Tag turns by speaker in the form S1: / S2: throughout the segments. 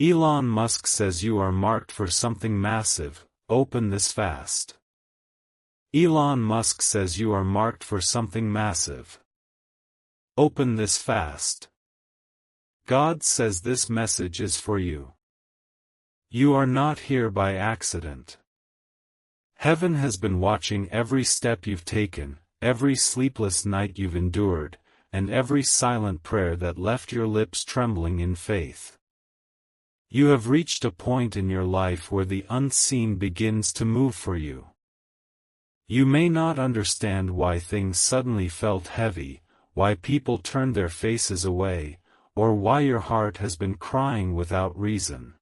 S1: Elon Musk says you are marked for something massive. Open this fast. Elon Musk says you are marked for something massive. Open this fast. God says this message is for you. You are not here by accident. Heaven has been watching every step you've taken, every sleepless night you've endured, and every silent prayer that left your lips trembling in faith. You have reached a point in your life where the unseen begins to move for you. You may not understand why things suddenly felt heavy, why people turned their faces away, or why your heart has been crying without reason.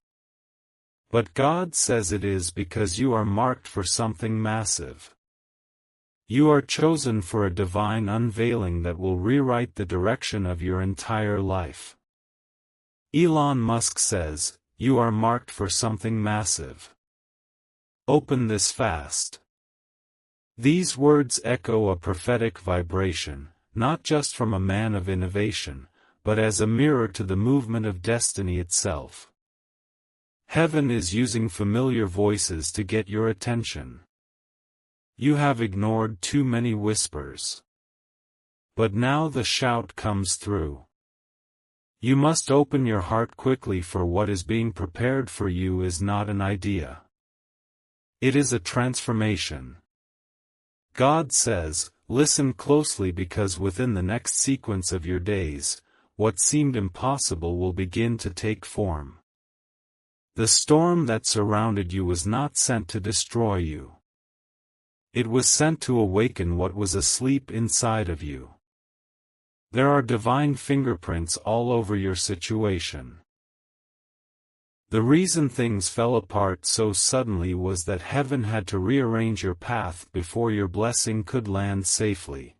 S1: But God says it is because you are marked for something massive. You are chosen for a divine unveiling that will rewrite the direction of your entire life. Elon Musk says, you are marked for something massive. Open this fast. These words echo a prophetic vibration, not just from a man of innovation, but as a mirror to the movement of destiny itself. Heaven is using familiar voices to get your attention. You have ignored too many whispers. But now the shout comes through. You must open your heart quickly, for what is being prepared for you is not an idea. It is a transformation. God says, listen closely, because within the next sequence of your days, what seemed impossible will begin to take form. The storm that surrounded you was not sent to destroy you. It was sent to awaken what was asleep inside of you. There are divine fingerprints all over your situation. The reason things fell apart so suddenly was that heaven had to rearrange your path before your blessing could land safely.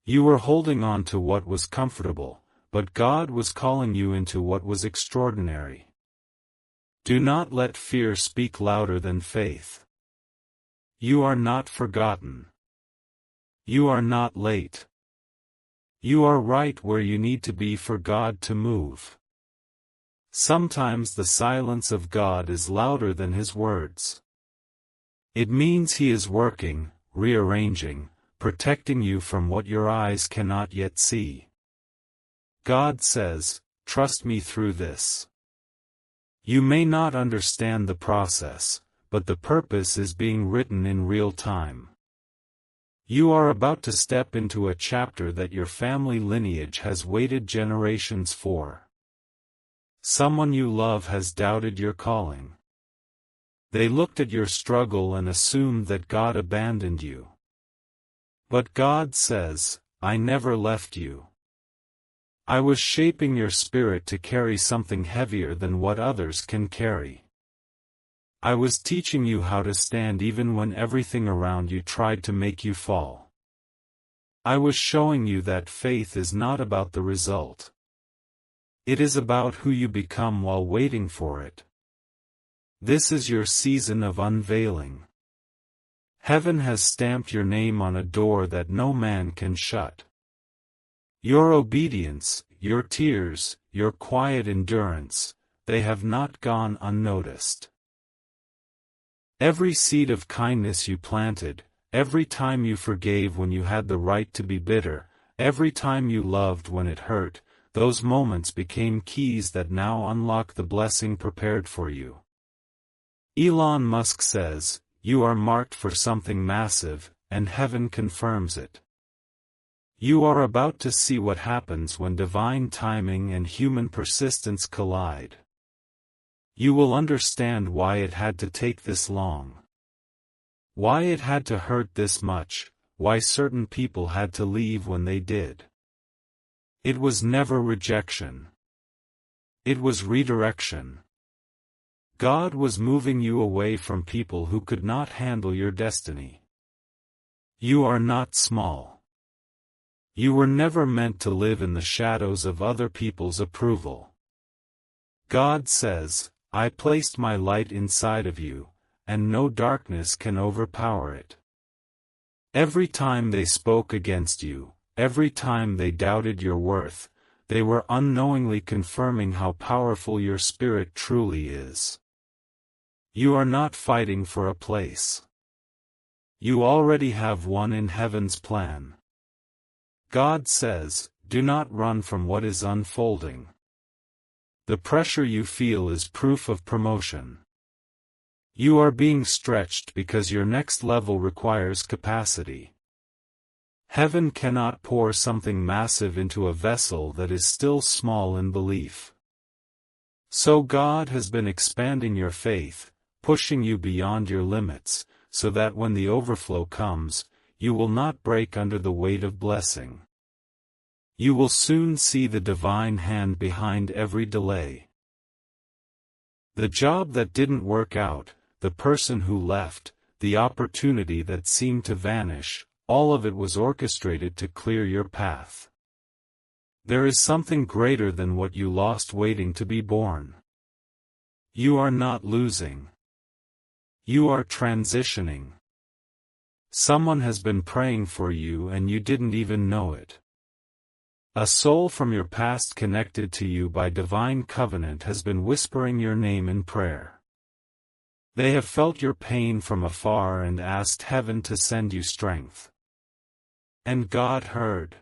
S1: You were holding on to what was comfortable, but God was calling you into what was extraordinary. Do not let fear speak louder than faith. You are not forgotten. You are not late. You are right where you need to be for God to move. Sometimes the silence of God is louder than His words. It means He is working, rearranging, protecting you from what your eyes cannot yet see. God says, trust me through this. You may not understand the process, but the purpose is being written in real time. You are about to step into a chapter that your family lineage has waited generations for. Someone you love has doubted your calling. They looked at your struggle and assumed that God abandoned you. But God says, I never left you. I was shaping your spirit to carry something heavier than what others can carry. I was teaching you how to stand even when everything around you tried to make you fall. I was showing you that faith is not about the result. It is about who you become while waiting for it. This is your season of unveiling. Heaven has stamped your name on a door that no man can shut. Your obedience, your tears, your quiet endurance, they have not gone unnoticed. Every seed of kindness you planted, every time you forgave when you had the right to be bitter, every time you loved when it hurt, those moments became keys that now unlock the blessing prepared for you. Elon Musk says, you are marked for something massive, and heaven confirms it. You are about to see what happens when divine timing and human persistence collide. You will understand why it had to take this long. Why it had to hurt this much, why certain people had to leave when they did. It was never rejection. It was redirection. God was moving you away from people who could not handle your destiny. You are not small. You were never meant to live in the shadows of other people's approval. God says, I placed my light inside of you, and no darkness can overpower it. Every time they spoke against you, every time they doubted your worth, they were unknowingly confirming how powerful your spirit truly is. You are not fighting for a place. You already have one in heaven's plan. God says, do not run from what is unfolding. The pressure you feel is proof of promotion. You are being stretched because your next level requires capacity. Heaven cannot pour something massive into a vessel that is still small in belief. So God has been expanding your faith, pushing you beyond your limits, so that when the overflow comes, you will not break under the weight of blessing. You will soon see the divine hand behind every delay. The job that didn't work out, the person who left, the opportunity that seemed to vanish, all of it was orchestrated to clear your path. There is something greater than what you lost waiting to be born. You are not losing. You are transitioning. Someone has been praying for you and you didn't even know it. A soul from your past connected to you by divine covenant has been whispering your name in prayer. They have felt your pain from afar and asked heaven to send you strength. And God heard.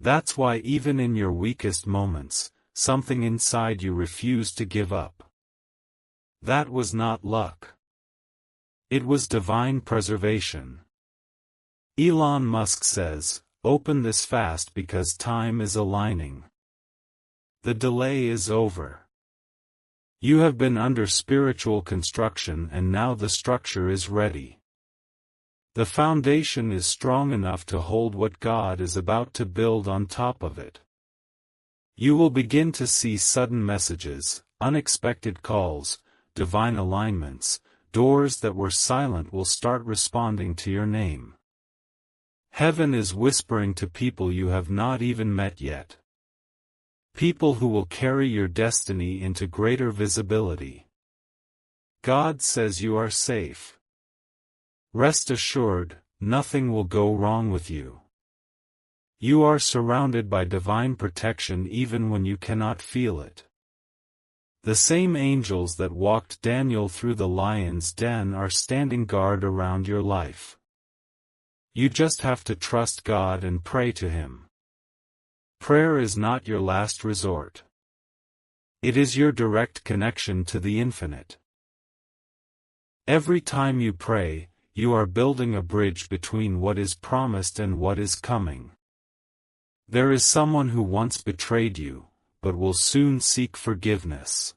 S1: That's why even in your weakest moments, something inside you refused to give up. That was not luck. It was divine preservation. Elon Musk says, open this fast because time is aligning. The delay is over. You have been under spiritual construction and now the structure is ready. The foundation is strong enough to hold what God is about to build on top of it. You will begin to see sudden messages, unexpected calls, divine alignments, doors that were silent will start responding to your name. Heaven is whispering to people you have not even met yet. People who will carry your destiny into greater visibility. God says you are safe. Rest assured, nothing will go wrong with you. You are surrounded by divine protection even when you cannot feel it. The same angels that walked Daniel through the lion's den are standing guard around your life. You just have to trust God and pray to Him. Prayer is not your last resort. It is your direct connection to the infinite. Every time you pray, you are building a bridge between what is promised and what is coming. There is someone who once betrayed you, but will soon seek forgiveness.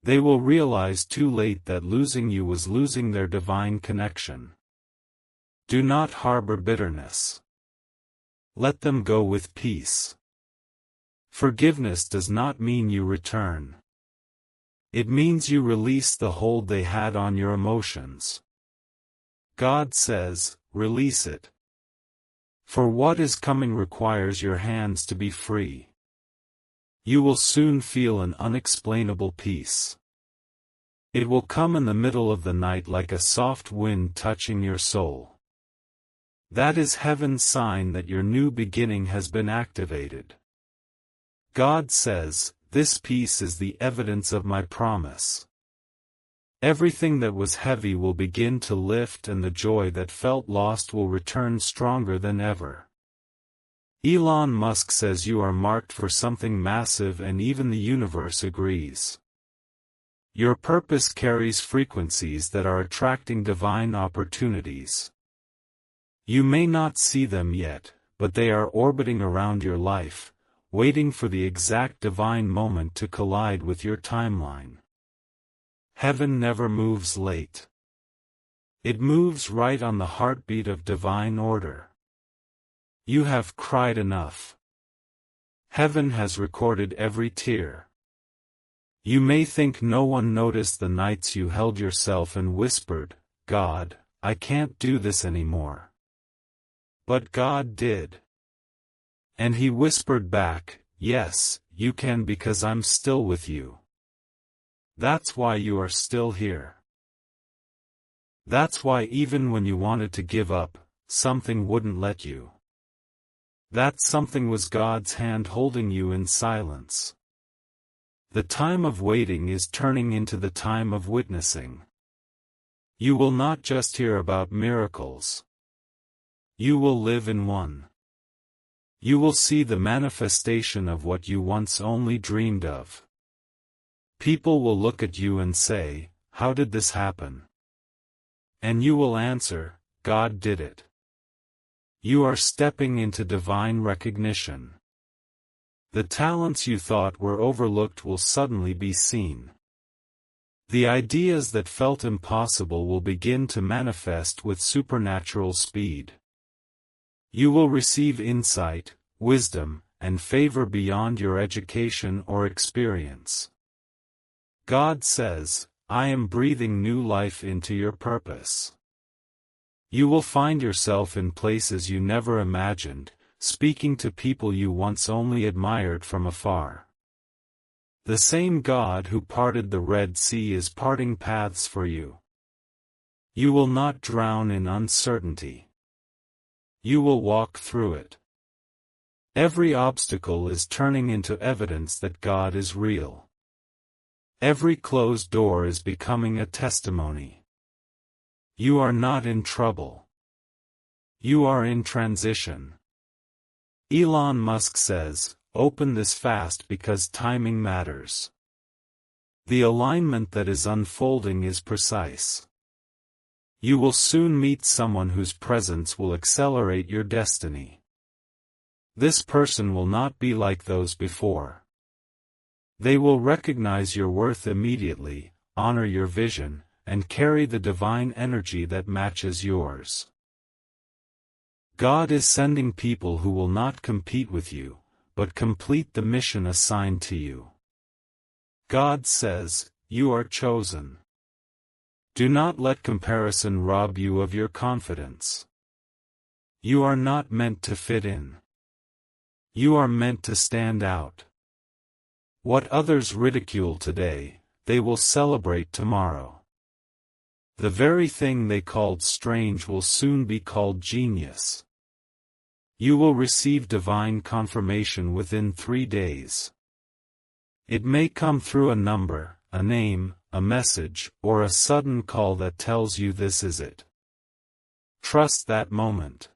S1: They will realize too late that losing you was losing their divine connection. Do not harbor bitterness. Let them go with peace. Forgiveness does not mean you return. It means you release the hold they had on your emotions. God says, release it. For what is coming requires your hands to be free. You will soon feel an unexplainable peace. It will come in the middle of the night like a soft wind touching your soul. That is heaven's sign that your new beginning has been activated. God says, this peace is the evidence of my promise. Everything that was heavy will begin to lift and the joy that felt lost will return stronger than ever. Elon Musk says you are marked for something massive and even the universe agrees. Your purpose carries frequencies that are attracting divine opportunities. You may not see them yet, but they are orbiting around your life, waiting for the exact divine moment to collide with your timeline. Heaven never moves late. It moves right on the heartbeat of divine order. You have cried enough. Heaven has recorded every tear. You may think no one noticed the nights you held yourself and whispered, God, I can't do this anymore. But God did. And He whispered back, yes, you can because I'm still with you. That's why you are still here. That's why even when you wanted to give up, something wouldn't let you. That something was God's hand holding you in silence. The time of waiting is turning into the time of witnessing. You will not just hear about miracles. You will live in one. You will see the manifestation of what you once only dreamed of. People will look at you and say, "How did this happen?" And you will answer, "God did it." You are stepping into divine recognition. The talents you thought were overlooked will suddenly be seen. The ideas that felt impossible will begin to manifest with supernatural speed. You will receive insight, wisdom, and favor beyond your education or experience. God says, "I am breathing new life into your purpose." You will find yourself in places you never imagined, speaking to people you once only admired from afar. The same God who parted the Red Sea is parting paths for you. You will not drown in uncertainty. You will walk through it. Every obstacle is turning into evidence that God is real. Every closed door is becoming a testimony. You are not in trouble. You are in transition. Elon Musk says, "Open this fast because timing matters." The alignment that is unfolding is precise. You will soon meet someone whose presence will accelerate your destiny. This person will not be like those before. They will recognize your worth immediately, honor your vision, and carry the divine energy that matches yours. God is sending people who will not compete with you, but complete the mission assigned to you. God says, "You are chosen." Do not let comparison rob you of your confidence. You are not meant to fit in. You are meant to stand out. What others ridicule today, they will celebrate tomorrow. The very thing they called strange will soon be called genius. You will receive divine confirmation within 3 days. It may come through a number, a name, a message, or a sudden call that tells you this is it. Trust that moment.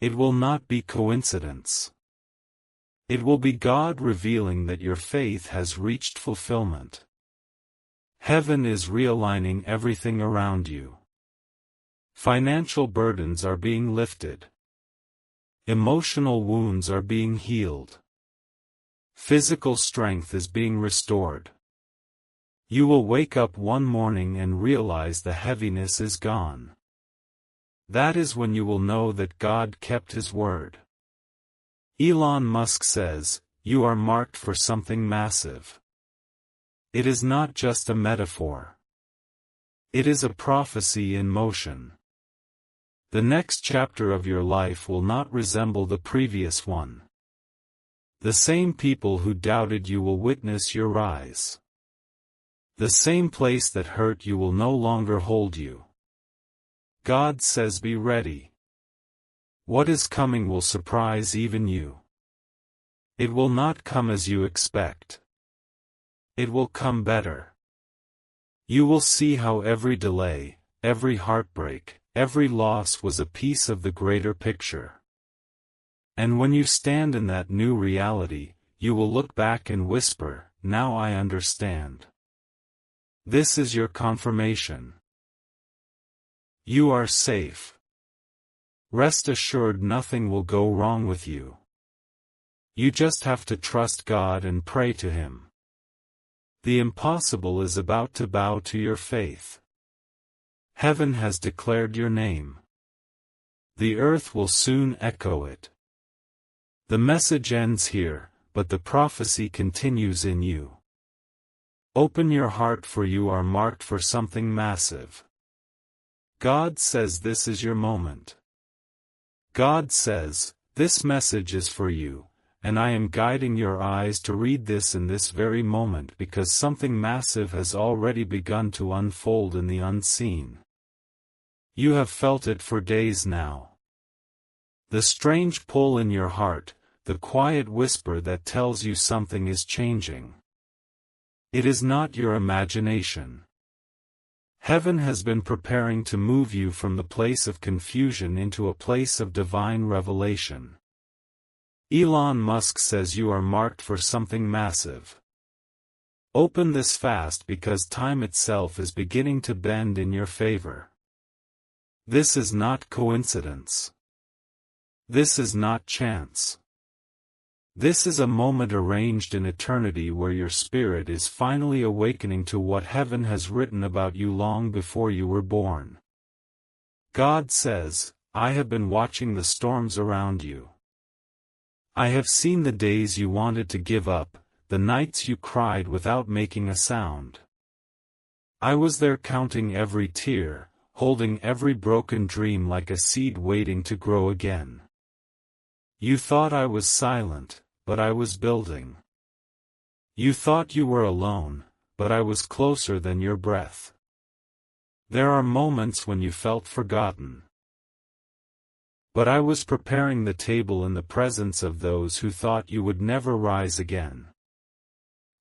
S1: It will not be coincidence. It will be God revealing that your faith has reached fulfillment. Heaven is realigning everything around you. Financial burdens are being lifted. Emotional wounds are being healed. Physical strength is being restored. You will wake up one morning and realize the heaviness is gone. That is when you will know that God kept His word. Elon Musk says, "You are marked for something massive." It is not just a metaphor. It is a prophecy in motion. The next chapter of your life will not resemble the previous one. The same people who doubted you will witness your rise. The same place that hurt you will no longer hold you. God says, "Be ready." What is coming will surprise even you. It will not come as you expect. It will come better. You will see how every delay, every heartbreak, every loss was a piece of the greater picture. And when you stand in that new reality, you will look back and whisper, "Now I understand." This is your confirmation. You are safe. Rest assured nothing will go wrong with you. You just have to trust God and pray to Him. The impossible is about to bow to your faith. Heaven has declared your name. The earth will soon echo it. The message ends here, but the prophecy continues in you. Open your heart, for you are marked for something massive. God says this is your moment. God says, "This message is for you, and I am guiding your eyes to read this in this very moment because something massive has already begun to unfold in the unseen. You have felt it for days now. The strange pull in your heart, the quiet whisper that tells you something is changing. It is not your imagination. Heaven has been preparing to move you from the place of confusion into a place of divine revelation. Elon Musk says you are marked for something massive. Open this fast because time itself is beginning to bend in your favor. This is not coincidence. This is not chance. This is a moment arranged in eternity where your spirit is finally awakening to what heaven has written about you long before you were born. God says, I have been watching the storms around you. I have seen the days you wanted to give up, the nights you cried without making a sound. I was there counting every tear, holding every broken dream like a seed waiting to grow again. You thought I was silent, but I was building. You thought you were alone, but I was closer than your breath. There are moments when you felt forgotten. But I was preparing the table in the presence of those who thought you would never rise again.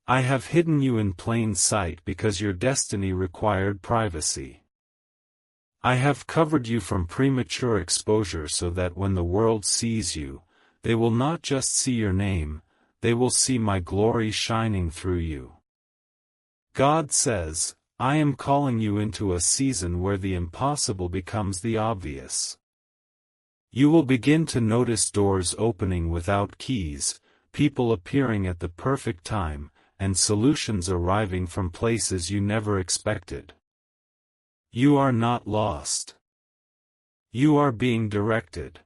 S1: I have hidden you in plain sight because your destiny required privacy. I have covered you from premature exposure so that when the world sees you, they will not just see your name, they will see my glory shining through you. God says, I am calling you into a season where the impossible becomes the obvious. You will begin to notice doors opening without keys, people appearing at the perfect time, and solutions arriving from places you never expected. You are not lost. You are being directed.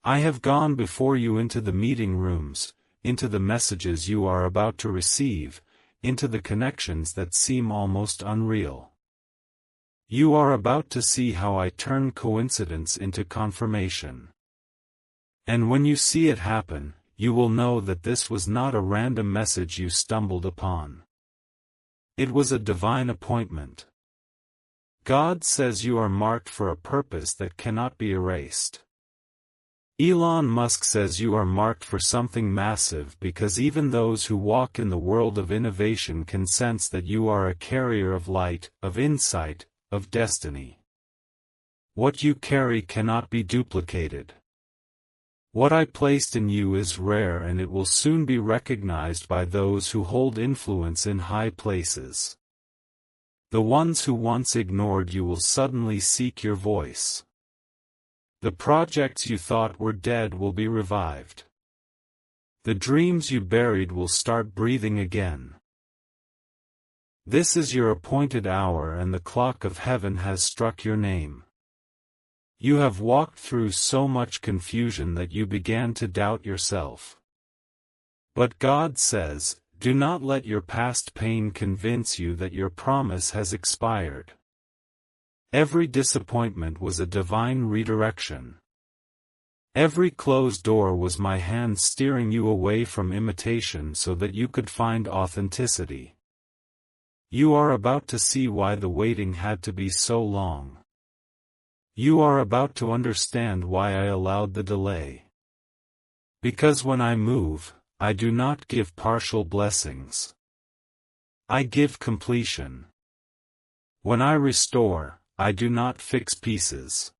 S1: I have gone before you into the meeting rooms, into the messages you are about to receive, into the connections that seem almost unreal. You are about to see how I turn coincidence into confirmation. And when you see it happen, you will know that this was not a random message you stumbled upon. It was a divine appointment. God says you are marked for a purpose that cannot be erased. Elon Musk says you are marked for something massive because even those who walk in the world of innovation can sense that you are a carrier of light, of insight, of destiny. What you carry cannot be duplicated. What I placed in you is rare and it will soon be recognized by those who hold influence in high places. The ones who once ignored you will suddenly seek your voice. The projects you thought were dead will be revived. The dreams you buried will start breathing again. This is your appointed hour and the clock of heaven has struck your name. You have walked through so much confusion that you began to doubt yourself. But God says, do not let your past pain convince you that your promise has expired. Every disappointment was a divine redirection. Every closed door was my hand steering you away from imitation so that you could find authenticity. You are about to see why the waiting had to be so long. You are about to understand why I allowed the delay. Because when I move, I do not give partial blessings. I give completion. When I restore, I do not fix pieces.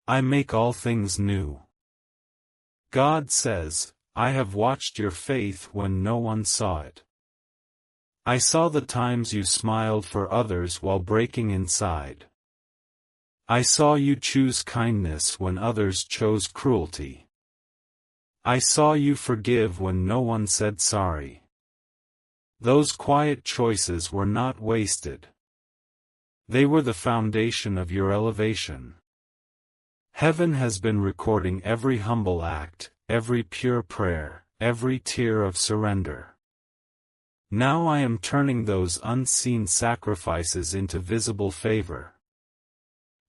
S1: I make all things new. God says, I have watched your faith when no one saw it. I saw the times you smiled for others while breaking inside. I saw you choose kindness when others chose cruelty. I saw you forgive when no one said sorry. Those quiet choices were not wasted. They were the foundation of your elevation. Heaven has been recording every humble act, every pure prayer, every tear of surrender. Now I am turning those unseen sacrifices into visible favor.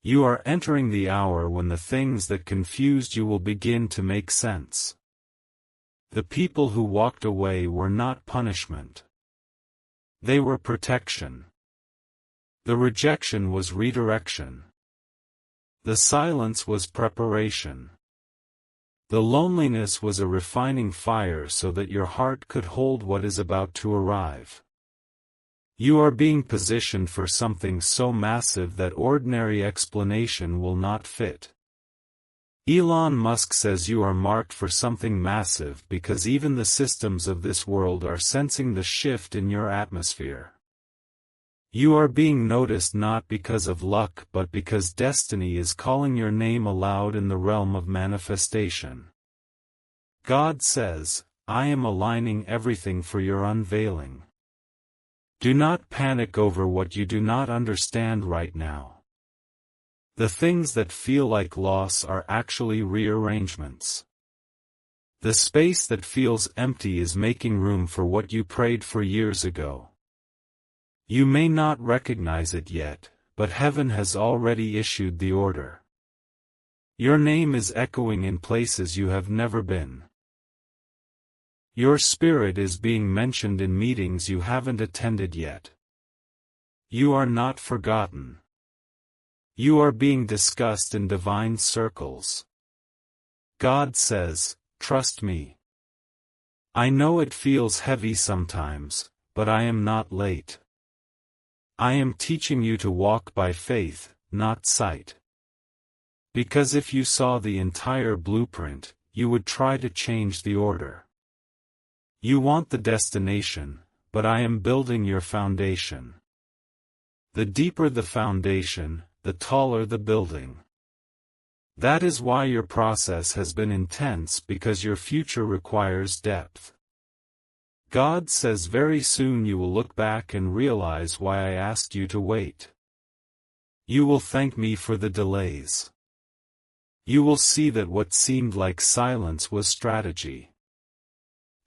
S1: You are entering the hour when the things that confused you will begin to make sense. The people who walked away were not punishment. They were protection. The rejection was redirection. The silence was preparation. The loneliness was a refining fire so that your heart could hold what is about to arrive. You are being positioned for something so massive that ordinary explanation will not fit. Elon Musk says you are marked for something massive because even the systems of this world are sensing the shift in your atmosphere. You are being noticed not because of luck but because destiny is calling your name aloud in the realm of manifestation. God says, I am aligning everything for your unveiling. Do not panic over what you do not understand right now. The things that feel like loss are actually rearrangements. The space that feels empty is making room for what you prayed for years ago. You may not recognize it yet, but heaven has already issued the order. Your name is echoing in places you have never been. Your spirit is being mentioned in meetings you haven't attended yet. You are not forgotten. You are being discussed in divine circles. God says, trust me. I know it feels heavy sometimes, but I am not late. I am teaching you to walk by faith, not sight. Because if you saw the entire blueprint, you would try to change the order. You want the destination, but I am building your foundation. The deeper the foundation, the taller the building. That is why your process has been intense because your future requires depth. God says very soon you will look back and realize why I asked you to wait. You will thank me for the delays. You will see that what seemed like silence was strategy.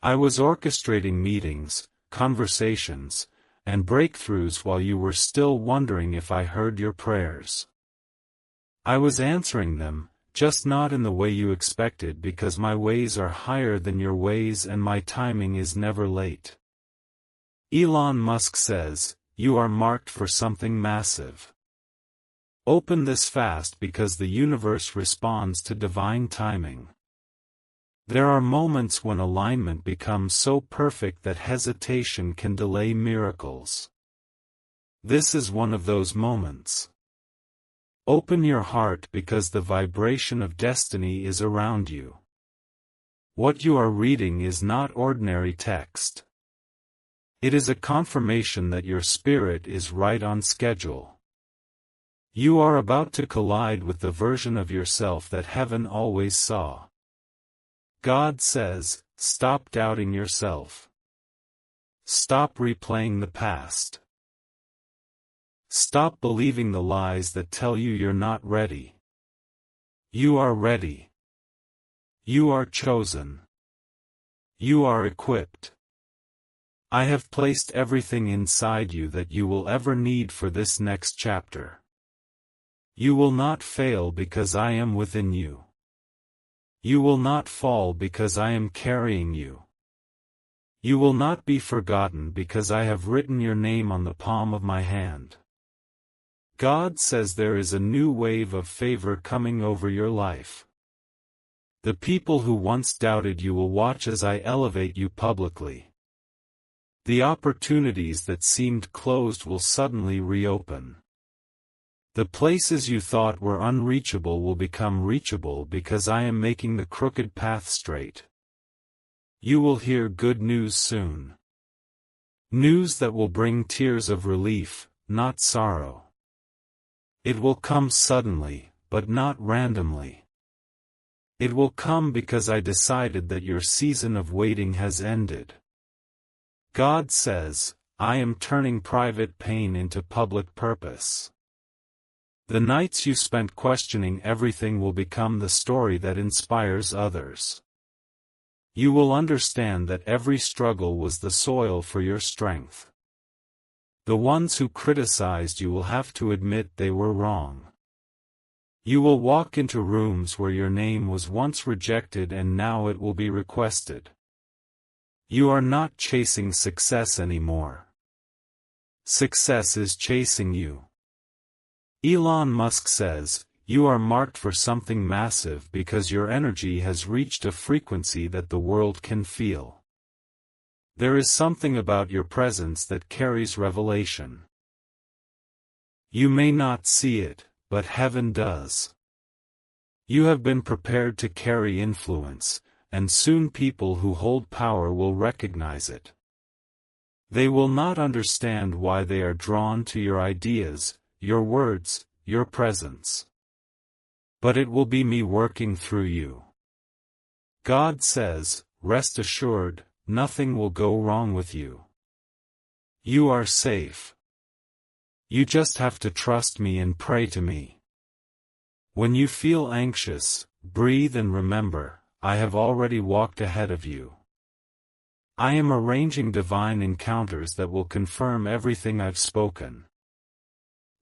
S1: I was orchestrating meetings, conversations, and breakthroughs while you were still wondering if I heard your prayers. I was answering them, just not in the way you expected because my ways are higher than your ways and my timing is never late. Elon Musk says, you are marked for something massive. Open this fast because the universe responds to divine timing. There are moments when alignment becomes so perfect that hesitation can delay miracles. This is one of those moments. Open your heart because the vibration of destiny is around you. What you are reading is not ordinary text. It is a confirmation that your spirit is right on schedule. You are about to collide with the version of yourself that heaven always saw. God says, stop doubting yourself. Stop replaying the past. Stop believing the lies that tell you you're not ready. You are ready. You are chosen. You are equipped. I have placed everything inside you that you will ever need for this next chapter. You will not fail because I am within you. You will not fall because I am carrying you. You will not be forgotten because I have written your name on the palm of my hand. God says there is a new wave of favor coming over your life. The people who once doubted you will watch as I elevate you publicly. The opportunities that seemed closed will suddenly reopen. The places you thought were unreachable will become reachable because I am making the crooked path straight. You will hear good news soon. News that will bring tears of relief, not sorrow. It will come suddenly, but not randomly. It will come because I decided that your season of waiting has ended. God says, I am turning private pain into public purpose. The nights you spent questioning everything will become the story that inspires others. You will understand that every struggle was the soil for your strength. The ones who criticized you will have to admit they were wrong. You will walk into rooms where your name was once rejected and now it will be requested. You are not chasing success anymore. Success is chasing you. Elon Musk says, You are marked for something massive because your energy has reached a frequency that the world can feel. There is something about your presence that carries revelation. You may not see it, but heaven does. You have been prepared to carry influence, and soon people who hold power will recognize it. They will not understand why they are drawn to your ideas, your words, your presence. But it will be me working through you. God says, rest assured, nothing will go wrong with you. You are safe. You just have to trust me and pray to me. When you feel anxious, breathe and remember, I have already walked ahead of you. I am arranging divine encounters that will confirm everything I've spoken.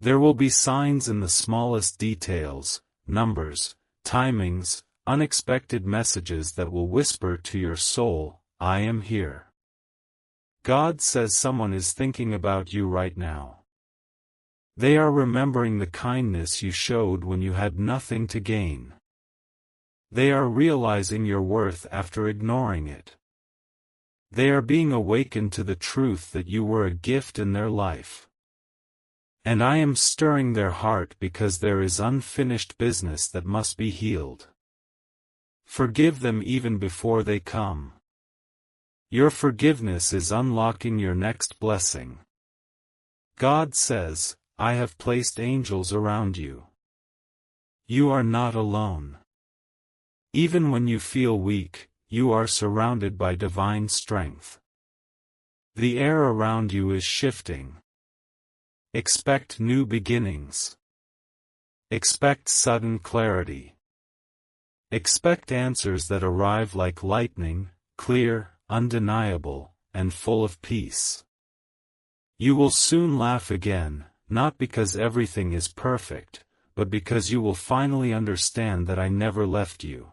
S1: There will be signs in the smallest details, numbers, timings, unexpected messages that will whisper to your soul, I am here. God says someone is thinking about you right now. They are remembering the kindness you showed when you had nothing to gain. They are realizing your worth after ignoring it. They are being awakened to the truth that you were a gift in their life. And I am stirring their heart because there is unfinished business that must be healed. Forgive them even before they come. Your forgiveness is unlocking your next blessing. God says, I have placed angels around you. You are not alone. Even when you feel weak, you are surrounded by divine strength. The air around you is shifting. Expect new beginnings. Expect sudden clarity. Expect answers that arrive like lightning, clear, undeniable, and full of peace. You will soon laugh again, not because everything is perfect, but because you will finally understand that I never left you.